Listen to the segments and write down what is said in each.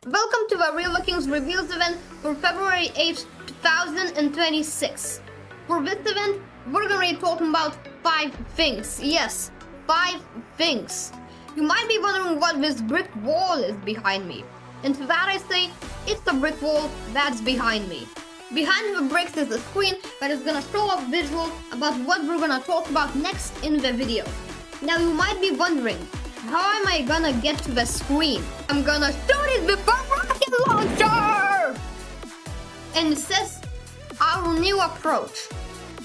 Welcome to the realTheKINGS Reveals event for February 8th, 2026. For this event, we're gonna be talking about 5 things. Yes, 5 things. You might be wondering what this brick wall is behind me. And to that I say, it's the brick wall that's behind me. Behind the bricks is a screen that is gonna show up visual about what we're gonna talk about next in the video. Now you might be wondering, how am I gonna get to the screen? I'm gonna shoot it with a rocket launcher! And it says, our new approach.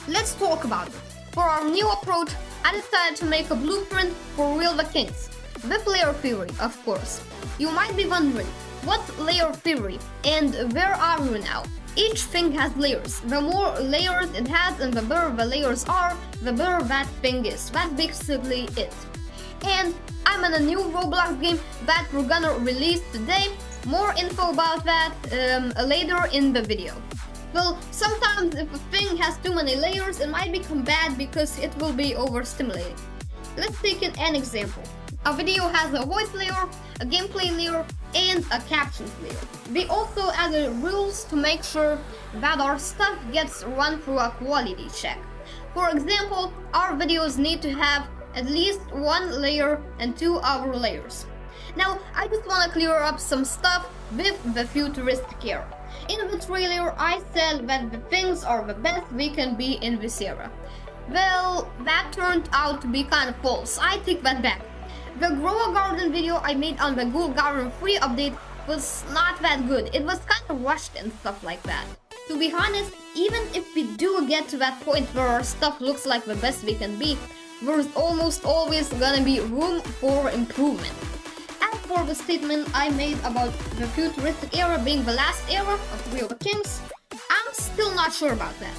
Let's talk about it. For our new approach, I decided to make a blueprint for realTheKINGS. With layer theory, of course. You might be wondering, what's layer theory and where are you now? Each thing has layers. The more layers it has and the better the layers are, the better that thing is. That's basically it. And I'm in a new Roblox game that we're gonna release today. More info about that later in the video. Well, sometimes if a thing has too many layers, it might become bad because it will be overstimulating. Let's take an example. A video has a voice layer, a gameplay layer, and a captions layer. We also added rules to make sure that our stuff gets run through a quality check. For example, our videos need to have at least 1 layer and 2 other layers. Now, I just want to clear up some stuff with the futuristic era. In the trailer, I said that the things are the best we can be in this era. Well, that turned out to be kind of false. I take that back. The Grow a Garden video I made on the Google Garden free update was not that good. It was kind of rushed and stuff like that. To be honest, even if we do get to that point where our stuff looks like the best we can be, there's almost always gonna be room for improvement. As for the statement I made about the futuristic era being the last era of realTheKINGS, I'm still not sure about that.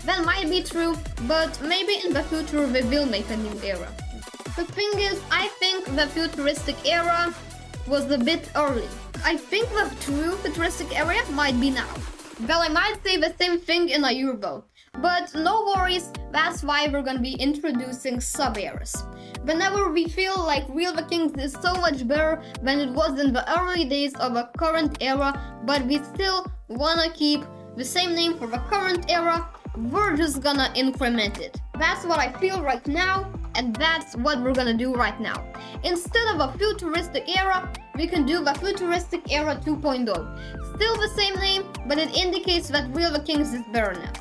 That might be true, but maybe in the future we will make a new era. The thing is, I think the futuristic era was a bit early. I think the true futuristic era might be now. Well, I might say the same thing in a year though. But no worries, that's why we're gonna be introducing sub-eras. Whenever we feel like realTheKINGS is so much better than it was in the early days of a current era, but we still wanna keep the same name for the current era, we're just gonna increment it. That's what I feel right now, and that's what we're gonna do right now. Instead of a futuristic era, we can do the futuristic era 2.0. Still the same name, but it indicates that realTheKINGS is better now.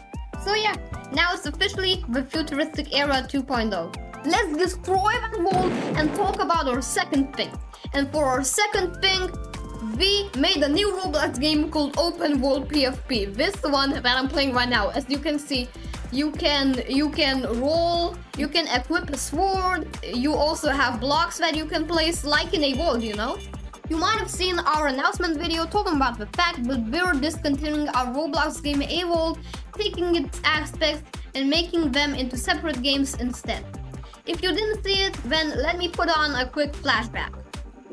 So yeah, now it's officially the futuristic era 2.0. Let's destroy that wall and talk about our second thing. And for our second thing, we made a new Roblox game called Open World PFP. This one that I'm playing right now. As you can see, you can roll, you can equip a sword, you also have blocks that you can place like in a world, you know? You might have seen our announcement video talking about the fact that we're discontinuing our Roblox game A-World, taking its aspects and making them into separate games instead. If you didn't see it, then let me put on a quick flashback.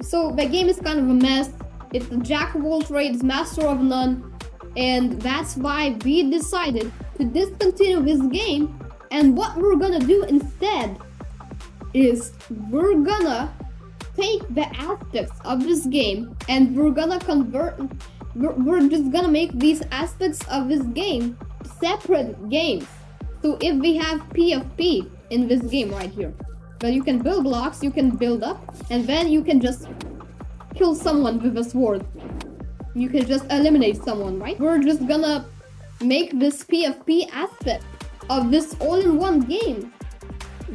So the game is kind of a mess. It's a jack of all trades, master of none, and that's why we decided to discontinue this game. And what we're gonna do instead is we're gonna take the aspects of this game and we're gonna we're just gonna make these aspects of this game separate games. So if we have PFP in this game right here, then you can build blocks, you can build up, and then you can just kill someone with a sword. You can just eliminate someone, right? We're just gonna make this PFP aspect of this all-in-one game.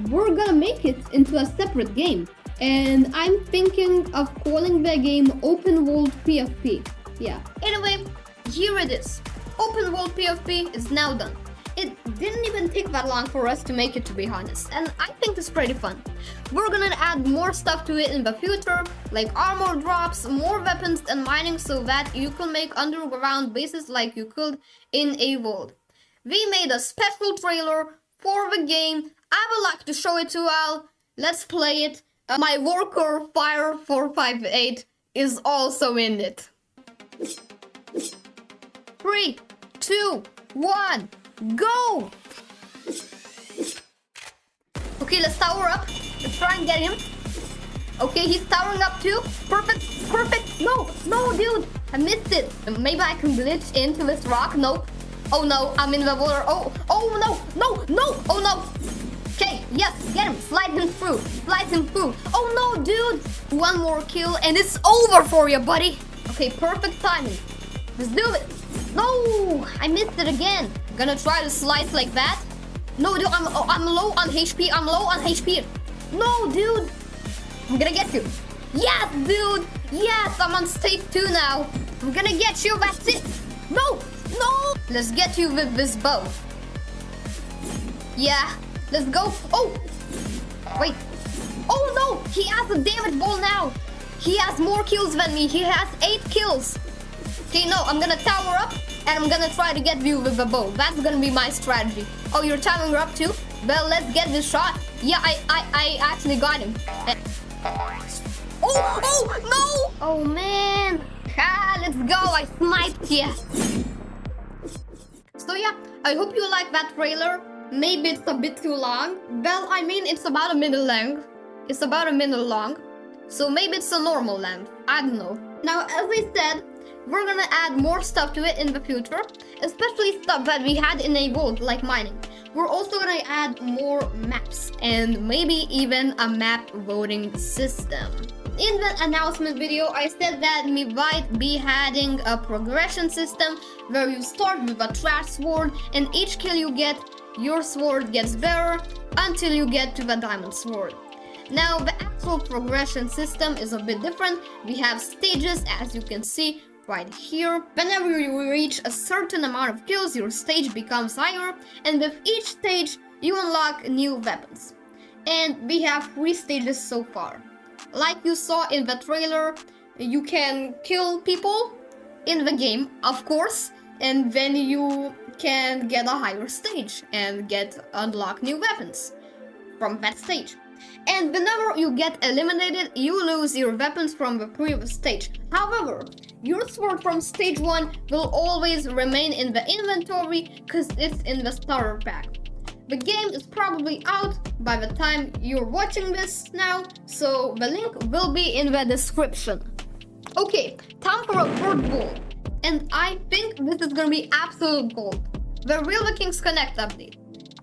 We're gonna make it into a separate game. And I'm thinking of calling the game Open World PFP. Yeah. Anyway, here it is. Open World PFP is now done. It didn't even take that long for us to make it, to be honest, and I think it's pretty fun. We're gonna add more stuff to it in the future, like armor drops, more weapons and mining so that you can make underground bases like you could in a world. We made a special trailer for the game. I would like to show it to you all. Let's play it. My worker Fire458 is also in it. 3, 2, 1, go! Okay, let's tower up. Let's try and get him. Okay, he's towering up too. Perfect. perfect. No, no, dude. I missed it. Maybe I can glitch into this rock. No. Oh no, I'm in the water. Oh no, no, no. Oh no. Okay, yes, get him. Slide him through. Slide him through. Oh no, dude. One more kill and it's over for you, buddy. Okay, perfect timing. Let's do it. No, I missed it again. I'm gonna try to slice like that. No, dude, I'm low on HP. I'm low on HP. No, dude. I'm gonna get you. Yes, dude. Yes, I'm on stage 2 now. I'm gonna get you. That's it. No, no. Let's get you with this bow. Yeah, let's go. Oh, wait. Oh no, he has a damage ball now. He has more kills than me. He has 8 kills. Okay, no, I'm gonna tower up and I'm gonna try to get you with a bow. That's gonna be my strategy. Oh, you're towering up too? Well, let's get this shot. Yeah, I actually got him. Oh, no! Oh, man. Ah, let's go. I sniped you. So, yeah, I hope you like that trailer. Maybe it's a bit too long. Well, I mean, it's about a minute long. It's about a minute long. So, maybe it's a normal length. I don't know. Now, as I said, we're gonna add more stuff to it in the future. Especially stuff that we had enabled, like mining. We're also gonna add more maps. And maybe even a map voting system. In the announcement video, I said that we might be adding a progression system where you start with a trash sword and each kill you get, your sword gets better until you get to the diamond sword. Now, the actual progression system is a bit different. We have stages, as you can see right here. Whenever you reach a certain amount of kills, your stage becomes higher, and with each stage, you unlock new weapons. And we have 3 stages so far. Like you saw in the trailer, you can kill people in the game, of course, and then you can get a higher stage and unlock new weapons from that stage. And whenever you get eliminated, you lose your weapons from the previous stage. However, your sword from stage 1 will always remain in the inventory because it's in the starter pack. The game is probably out by the time you're watching this now, so the link will be in the description. Okay, time for a third goal. And I think this is gonna be absolute gold. The RealTheKINGS Connect update.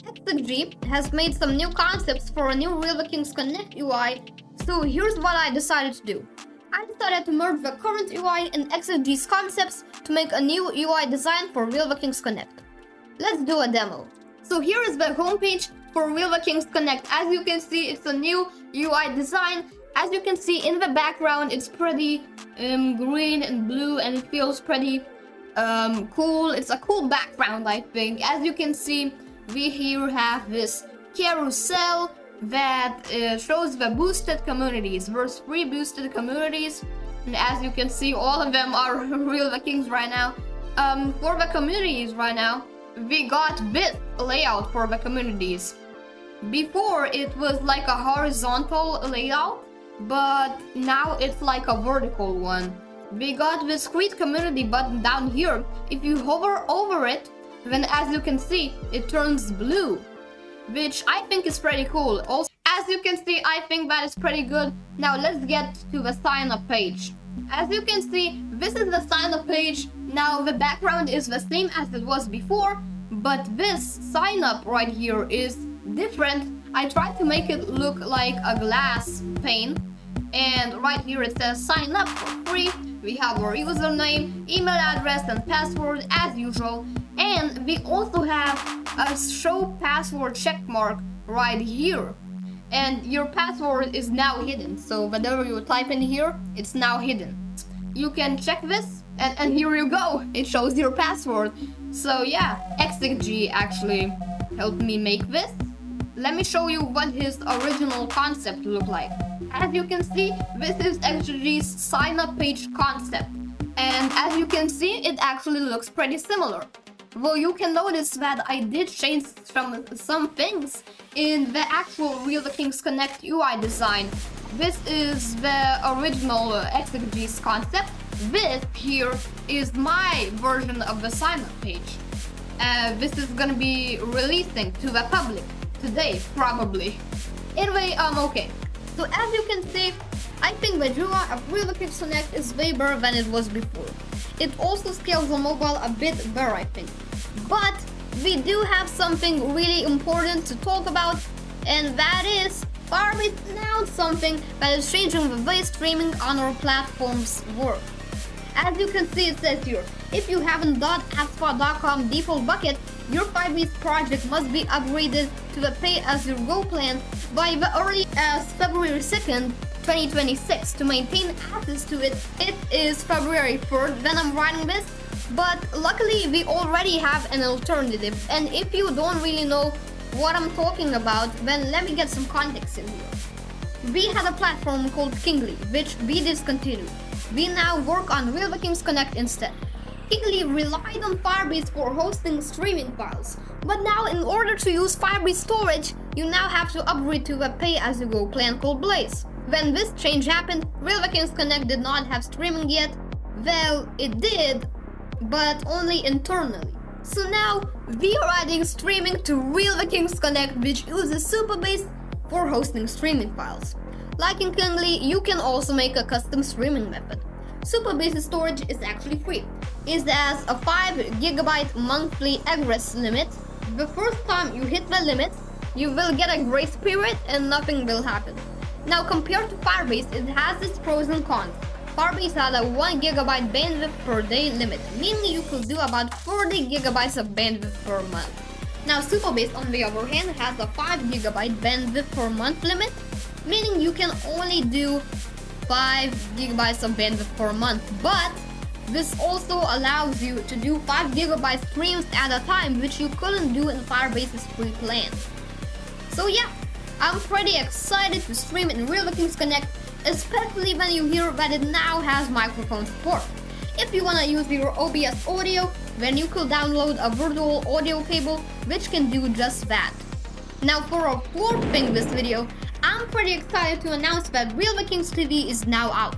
XG has made some new concepts for a new RealTheKINGS Connect UI, so here's what I decided to do. I decided to merge the current UI and XG's concepts to make a new UI design for RealTheKINGS Connect. Let's do a demo. So here is the homepage for RealTheKINGS Connect. As you can see, it's a new UI design. As you can see in the background, it's pretty green and blue and it feels pretty cool. It's a cool background, I think. As you can see, we here have this carousel that shows the boosted communities. There's 3 boosted communities. And as you can see, all of them are RealTheKINGS right now. For the communities right now, we got this layout for the communities. Before it was like a horizontal layout, but now it's like a vertical one. We got this create community button down here. If you hover over it, then as you can see, it turns blue, which I think is pretty cool. Also, as you can see, I think that is pretty good. Now let's get to the sign up page. As you can see, this is the sign up page. Now the background is the same as it was before, but this sign up right here is different. I tried to make it look like a glass pane, and right here it says sign up for free. We have our username, email address and password as usual, and we also have a show password check mark right here. And your password is now hidden, so whatever you type in here, it's now hidden. You can check this, and here you go, it shows your password. So yeah, XG actually helped me make this. Let me show you what his original concept looked like. As you can see, this is XG's sign up page concept. And as you can see, it actually looks pretty similar. Well, you can notice that I did change some things in the actual RealTheKINGS Connect UI design. This is the original XG's concept. This here is my version of the sign-up page. This is gonna be releasing to the public today, probably. Anyway, okay. So as you can see, I think the UI of realTheKINGS Connect is way better than it was before. It also scales on mobile a bit better, I think. But we do have something really important to talk about, and that is Firebase announced something that is changing the way streaming on our platforms work. As you can see, it says here, if you haven't got Appspot.com default bucket, your Firebase project must be upgraded to the pay-as-you-go plan by the early as February 2nd, 2026 to maintain access to it. It is February 3rd when I'm writing this, but luckily we already have an alternative, and if you don't really know what I'm talking about, then let me get some context in here. We had a platform called Kingly, which we discontinued. We now work on realTheKINGS Connect instead. Kingly relied on Firebase for hosting streaming files, but now in order to use Firebase storage, you now have to upgrade to a pay-as-you-go plan called Blaze. When this change happened, realTheKINGS Connect did not have streaming yet. Well, it did, but only internally. So now, we are adding streaming to realTheKINGS Connect, which uses Supabase for hosting streaming files. Like in Kingly, you can also make a custom streaming method. Supabase storage is actually free. It has a 5GB monthly egress limit. The first time you hit the limit, you will get a grace period and nothing will happen. Now compared to Firebase, it has its pros and cons. Firebase has a 1GB bandwidth per day limit, meaning you could do about 40GB of bandwidth per month. Now Supabase, on the other hand, has a 5GB bandwidth per month limit, meaning you can only do 5GB of bandwidth per month, but this also allows you to do 5GB streams at a time, which you couldn't do in Firebase's free plan. So yeah, I'm pretty excited to stream in realTheKINGS Connect, especially when you hear that it now has microphone support. If you wanna use your OBS audio, then you could download a virtual audio cable which can do just that. Now for our fourth thing this video, I'm pretty excited to announce that realTheKINGS TV is now out.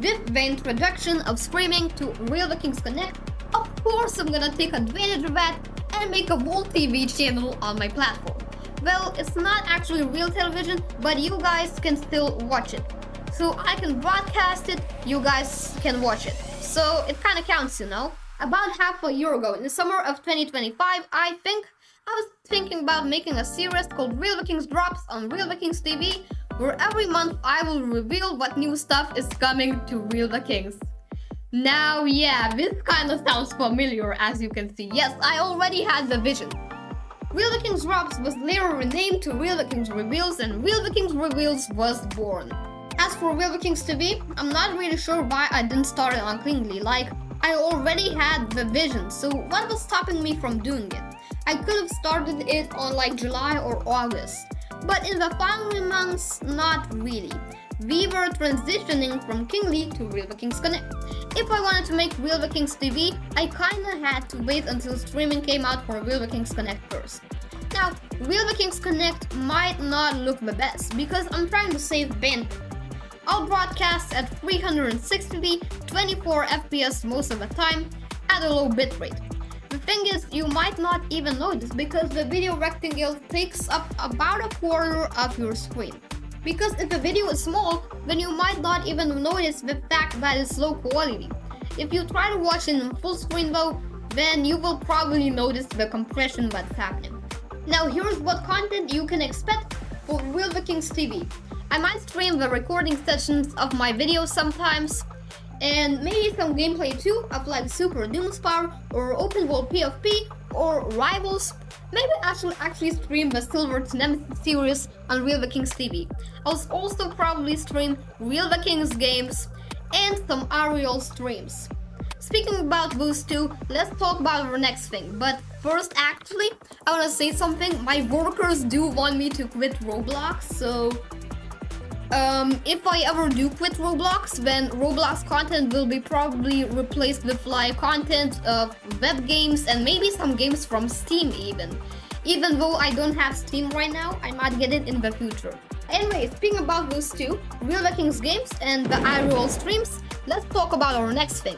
With the introduction of streaming to realTheKINGS Connect, of course I'm gonna take advantage of that and make a whole TV channel on my platform. Well, it's not actually real television, but you guys can still watch it. So I can broadcast it, you guys can watch it. So it kinda counts, you know? About half a year ago, in the summer of 2025, I think, I was thinking about making a series called realTheKINGS Drops on realTheKINGS TV, where every month I will reveal what new stuff is coming to realTheKINGS. Now, yeah, this kinda sounds familiar, as you can see. Yes, I already had the vision. realTheKINGS Drops was later renamed to realTheKINGS Reveals, and realTheKINGS Reveals was born. As for realTheKINGS TV, I'm not really sure why I didn't start it on Kingly. Like, I already had the vision, so what was stopping me from doing it? I could have started it on like July or August, but in the following months, not really. We were transitioning from Kingly to realTheKINGS Connect. If I wanted to make realTheKINGS TV, I kinda had to wait until streaming came out for realTheKINGS Connect first. Now, realTheKINGS Connect might not look the best because I'm trying to save bandwidth. I'll broadcast at 360p, 24 FPS most of the time, at a low bitrate. The thing is, you might not even notice because the video rectangle takes up about a quarter of your screen. Because if the video is small, then you might not even notice the fact that it's low quality. If you try to watch it in full screen though, then you will probably notice the compression that's happening. Now here's what content you can expect for realTheKINGS TV. I might stream the recording sessions of my videos sometimes, and maybe some gameplay too of like Super Doomspire or Open World PFP or Rivals. Maybe I should actually stream the Silver to Nemesis series on realTheKINGS TV. I'll also probably stream realTheKINGS games and some Ariel streams. Speaking about those two, let's talk about our next thing. But first, actually, I want to say something. My workers do want me to quit Roblox, so if I ever do quit Roblox, then Roblox content will be probably replaced with like content of web games and maybe some games from Steam even. Even though I don't have Steam right now, I might get it in the future. Anyway, speaking about those two, realTheKINGS games and the iRoll streams, let's talk about our next thing.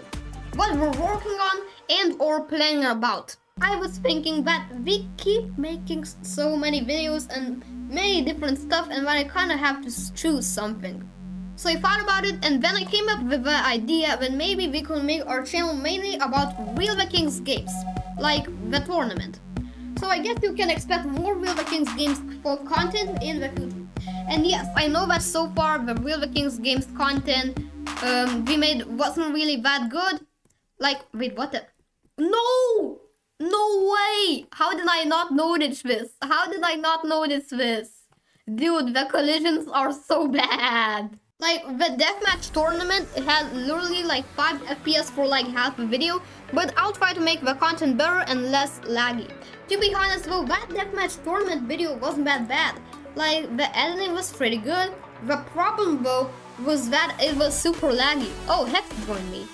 What we're working on and or planning about. I was thinking that we keep making so many videos and many different stuff, and then I kinda have to choose something. So I thought about it, and then I came up with the idea that maybe we could make our channel mainly about Real the Kings games, like the tournament. So I guess you can expect more Real the Kings games for content in the future. And yes, I know that so far the Real the Kings games content we made wasn't really that good. Like, wait, what the? No! No way! How did I not notice this? How did I not notice this? Dude, the collisions are so bad. Like, the deathmatch tournament had literally like 5 FPS for like half the video, but I'll try to make the content better and less laggy. To be honest though, that deathmatch tournament video wasn't that bad. Like, the editing was pretty good. The problem though was that it was super laggy. Oh, Hex joined me.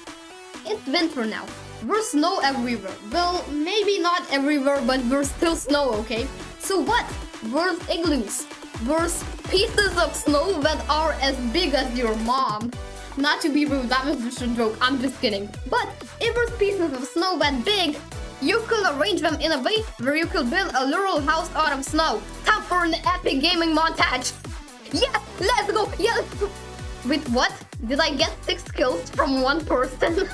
It's winter now. There's snow everywhere. Well, maybe not everywhere, but there's still snow, okay? So what? There's igloos. There's pieces of snow that are as big as your mom. Not to be rude, that was just a joke, I'm just kidding. But if there's pieces of snow that big, you could arrange them in a way where you could build a literal house out of snow. Time for an epic gaming montage. Yeah, let's go. Yeah, let's go. Wait, what? Did I get 6 kills from one person?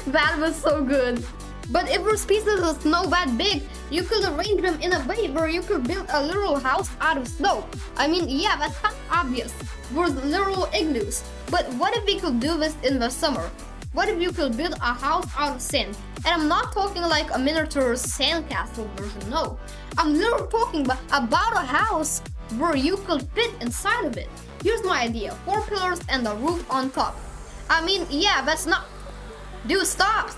That was so good. But if there's pieces of snow that big, you could arrange them in a way where you could build a literal house out of snow. I mean, yeah, that's kind of obvious. There's literal igloos. But what if we could do this in the summer? What if you could build a house out of sand? And I'm not talking like a miniature sandcastle version, no. I'm literally talking about a house where you could fit inside of it. Here's my idea. 4 pillars and a roof on top. I mean, yeah, that's not... Dude, stop!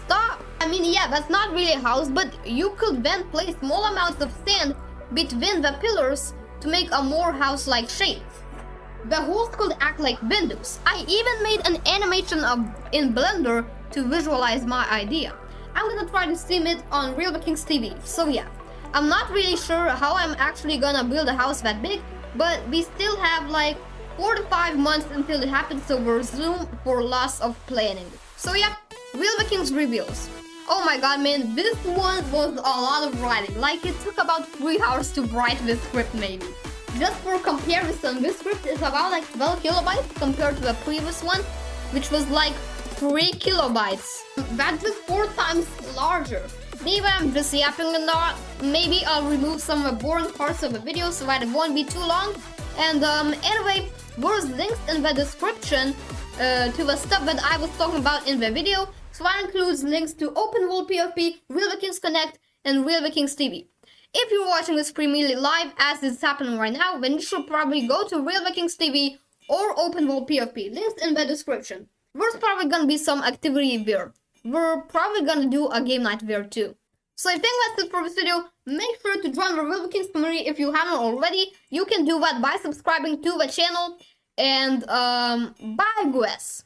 I mean, yeah, that's not really a house, but you could then place small amounts of sand between the pillars to make a more house-like shape. The holes could act like windows. I even made an animation in Blender to visualize my idea. I'm gonna try to stream it on realTheKINGS TV. So yeah, I'm not really sure how I'm actually gonna build a house that big, but we still have like 4 to 5 months until it happens, so we're zoomed for lots of planning. So yeah, realTheKINGS Reveals. Oh my god, man, this one was a lot of writing. Like, it took about 3 hours to write this script maybe. Just for comparison, this script is about like 12 kilobytes compared to the previous one, which was like 3 kilobytes. That's just 4 times larger. Maybe I'm just yapping a lot. Maybe I'll remove some of the boring parts of the video so that it won't be too long. And anyway, there's links in the description to the stuff that I was talking about in the video. So that includes links to Open World PvP, realTheKINGS Connect, and realTheKINGS TV. If you're watching this premierly live as it's happening right now, then you should probably go to realTheKINGS TV or Open World PvP. Links in the description. There's probably gonna be some activity there. We're probably gonna do a game night there too. So I think that's it for this video. Make sure to join the realTheKINGS community if you haven't already. You can do that by subscribing to the channel. And bye guys.